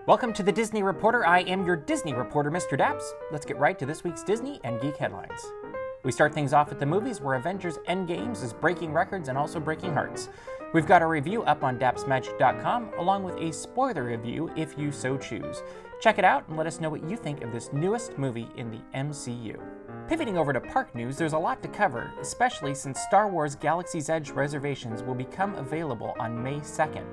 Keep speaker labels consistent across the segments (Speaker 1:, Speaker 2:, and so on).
Speaker 1: Welcome to the Disney Reporter. I am your Disney reporter, Mr. DAPS. Let's get right to this week's Disney and geek headlines. We start things off at the movies, where Avengers ENDGAME is breaking records and also breaking hearts. We've got a review up on dapsmagic.com, along with a spoiler review if you so choose. Check it out and let us know what you think of this newest movie in the MCU. Pivoting over to park news, there's a lot to cover, especially since Star Wars Galaxy's Edge reservations will become available on May 2nd.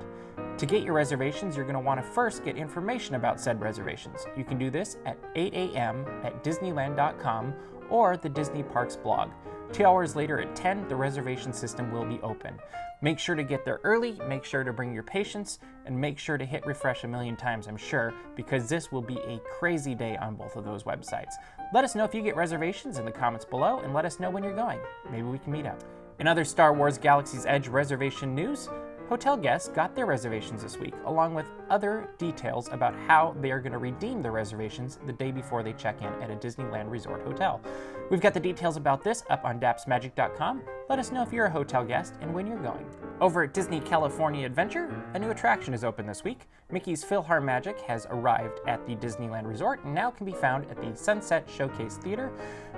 Speaker 1: To get your reservations, you're going to want to first get information about said reservations. You can do this at 8 a.m. at Disneyland.com or the Disney Parks blog. 2 hours later at 10, the reservation system will be open. Make sure to get there early, make sure to bring your patience, and make sure to hit refresh a million times, I'm sure, because this will be a crazy day on both of those websites. Let us know if you get reservations in the comments below, and let us know when you're going. Maybe we can meet up. In other Star Wars Galaxy's Edge reservation news, hotel guests got their reservations this week, along with other details about how they are going to redeem their reservations the day before they check in at a Disneyland Resort hotel. We've got the details about this up on dapsmagic.com. Let us know if you're a hotel guest and when you're going. Over at Disney California Adventure, a new attraction is open this week. Mickey's PhilharMagic has arrived at the Disneyland Resort and now can be found at the Sunset Showcase Theater.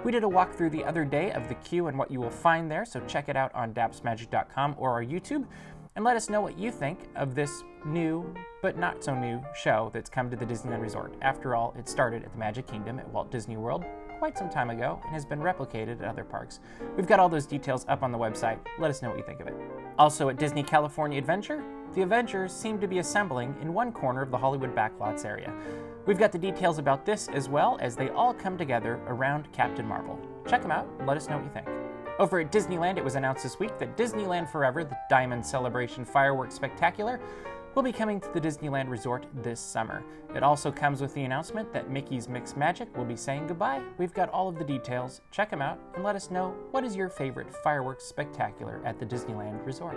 Speaker 1: We did a walkthrough the other day of the queue and what you will find there, so check it out on dapsmagic.com or our YouTube. And let us know what you think of this new, but not so new, show that's come to the Disneyland Resort. After all, it started at the Magic Kingdom at Walt Disney World quite some time ago and has been replicated at other parks. We've got all those details up on the website. Let us know what you think of it. Also at Disney California Adventure, the Avengers seem to be assembling in one corner of the Hollywood Backlots area. We've got the details about this as well, as they all come together around Captain Marvel. Check them out and let us know what you think. Over at Disneyland, it was announced this week that Disneyland Forever, the Diamond Celebration Fireworks Spectacular, will be coming to the Disneyland Resort this summer. It also comes with the announcement that Mickey's Mixed Magic will be saying goodbye. We've got all of the details. Check them out and let us know what is your favorite fireworks spectacular at the Disneyland Resort.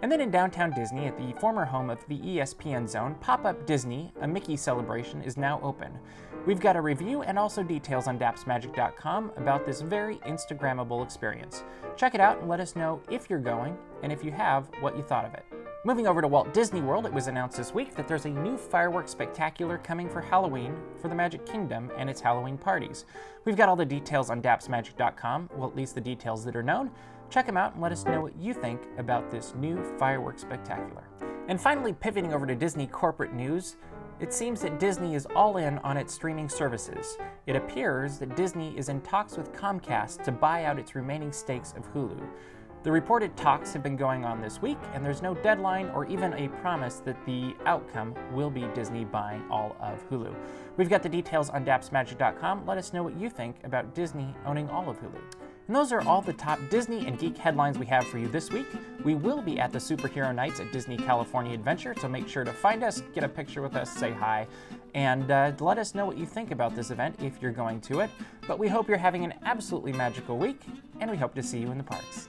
Speaker 1: And then in downtown Disney, at the former home of the ESPN Zone, Pop-Up Disney, a Mickey celebration, is now open. We've got a review and also details on dapsmagic.com about this very Instagrammable experience. Check it out and let us know if you're going, and if you have, what you thought of it. Moving over to Walt Disney World, it was announced this week that there's a new fireworks spectacular coming for Halloween for the Magic Kingdom and its Halloween parties. We've got all the details on dapsmagic.com, well, at least the details that are known. Check them out and let us know what you think about this new fireworks spectacular. And finally, pivoting over to Disney corporate news, it seems that Disney is all in on its streaming services. It appears that Disney is in talks with Comcast to buy out its remaining stakes of Hulu. The reported talks have been going on this week, and there's no deadline or even a promise that the outcome will be Disney buying all of Hulu. We've got the details on dapsmagic.com. Let us know what you think about Disney owning all of Hulu. And those are all the top Disney and geek headlines we have for you this week. We will be at the Superhero Nights at Disney California Adventure, so make sure to find us, get a picture with us, say hi, and let us know what you think about this event if you're going to it. But we hope you're having an absolutely magical week, and we hope to see you in the parks.